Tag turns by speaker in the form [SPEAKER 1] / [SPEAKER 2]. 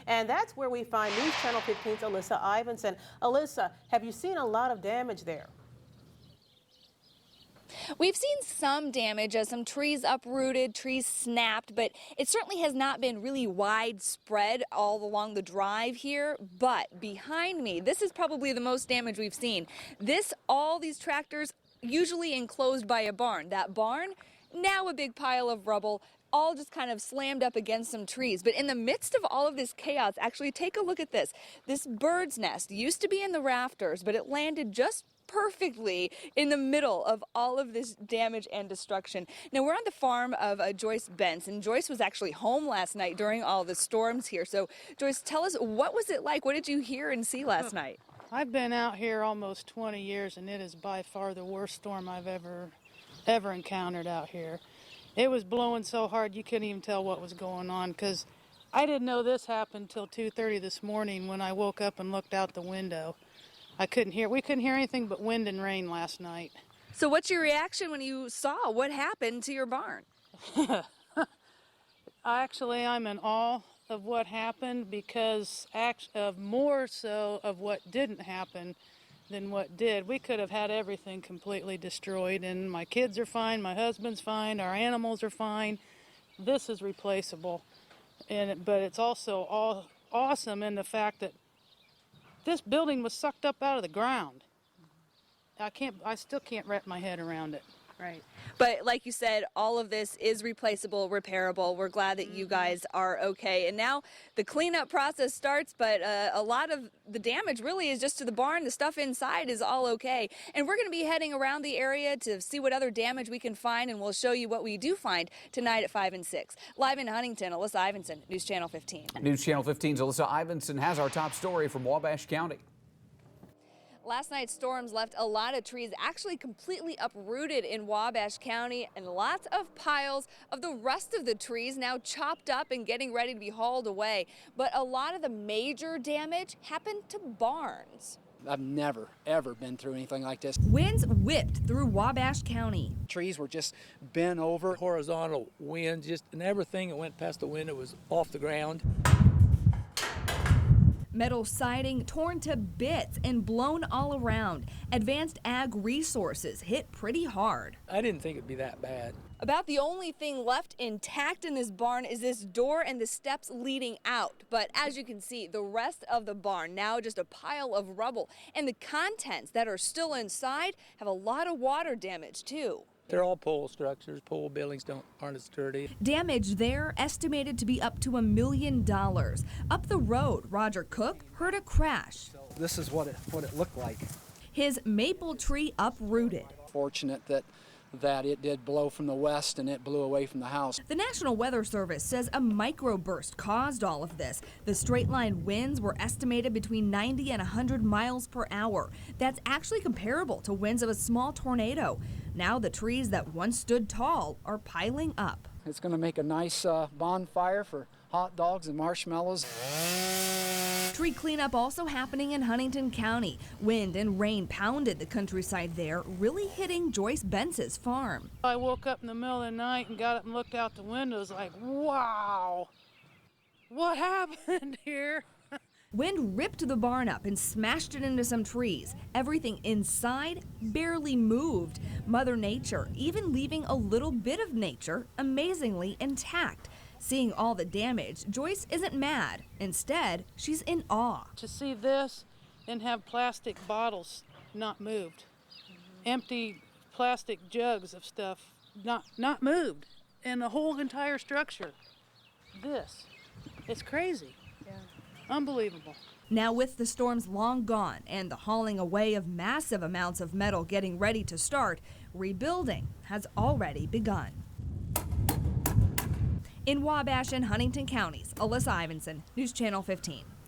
[SPEAKER 1] And that's where we find News Channel 15's Alyssa Ivinson. Alyssa, have you seen a lot of damage there?
[SPEAKER 2] We've seen some damage as some trees uprooted, trees snapped, but it certainly has not been really widespread all along the drive here. But behind me, this is probably the most damage we've seen. All these tractors usually enclosed by a barn. That barn, now a big pile of rubble, all just kind of slammed up against some trees. But in the midst of all of this chaos, actually take a look at this. This bird's nest used to be in the rafters, but it landed just perfectly in the middle of all of this damage and destruction. Now, we're on the farm of Joyce Bentz, and Joyce was actually home last night during all the storms here. So, Joyce, tell us, what was it like? What did you hear and see last night?
[SPEAKER 3] I've been out here almost 20 years, and it is by far the worst storm I've ever encountered out here. It was blowing so hard you couldn't even tell what was going on, because I didn't know this happened till 2:30 this morning when I woke up and looked out the window. We couldn't hear anything but wind and rain last night.
[SPEAKER 2] So what's your reaction when you saw what happened to your barn?
[SPEAKER 3] Actually, I'm in awe of what happened because more so of what didn't happen than what did. We could have had everything completely destroyed, and my kids are fine, my husband's fine, our animals are fine. This is replaceable, but it's also awesome in the fact that this building was sucked up out of the ground. I still can't wrap my head around it.
[SPEAKER 2] Right. But like you said, all of this is replaceable, repairable. We're glad that you guys are okay. And now the cleanup process starts, but a lot of the damage really is just to the barn. The stuff inside is all okay. And we're going to be heading around the area to see what other damage we can find, and we'll show you what we do find tonight at 5 and 6. Live in Huntington, Alyssa Ivinson, News Channel 15.
[SPEAKER 4] News Channel 15's Alyssa Ivinson has our top story from Wabash County.
[SPEAKER 2] Last night's storms left a lot of trees actually completely uprooted in Wabash County, and lots of piles of the rest of the trees now chopped up and getting ready to be hauled away. But a lot of the major damage happened to barns.
[SPEAKER 5] I've never, ever been through anything like this.
[SPEAKER 2] Winds whipped through Wabash County.
[SPEAKER 5] Trees were just bent over.
[SPEAKER 6] Horizontal winds, and everything that went past the window was off the ground.
[SPEAKER 2] Metal siding torn to bits and blown all around. Advanced Ag Resources hit pretty hard.
[SPEAKER 6] I didn't think it'd be that bad.
[SPEAKER 2] About the only thing left intact in this barn is this door and the steps leading out. But as you can see, the rest of the barn now just a pile of rubble. And the contents that are still inside have a lot of water damage too.
[SPEAKER 6] They're all pole structures. Pole buildings aren't as sturdy.
[SPEAKER 2] Damage there estimated to be up to $1 million. Up the road, Roger Cook heard a crash.
[SPEAKER 5] This is what it looked like.
[SPEAKER 2] His maple tree uprooted.
[SPEAKER 5] Fortunate that it did blow from the west and it blew away from the house.
[SPEAKER 2] The National Weather Service says a microburst caused all of this. The straight line winds were estimated between 90 and 100 miles per hour. That's actually comparable to winds of a small tornado. Now the trees that once stood tall are piling up.
[SPEAKER 5] It's going to make a nice bonfire for hot dogs and marshmallows.
[SPEAKER 2] Tree cleanup also happening in Huntington County. Wind and rain pounded the countryside there, really hitting Joyce Bentz's farm.
[SPEAKER 3] I woke up in the middle of the night and got up and looked out the windows like, wow, what happened here?
[SPEAKER 2] Wind ripped the barn up and smashed it into some trees. Everything inside barely moved. Mother Nature even leaving a little bit of nature amazingly intact. Seeing all the damage, Joyce isn't mad. Instead, she's in awe.
[SPEAKER 3] To see this and have plastic bottles not moved, empty plastic jugs of stuff not moved, and the whole entire structure. It's crazy. Yeah. Unbelievable.
[SPEAKER 2] Now with the storms long gone and the hauling away of massive amounts of metal getting ready to start, rebuilding has already begun. In Wabash and Huntington counties, Alyssa Ivinson, News Channel 15.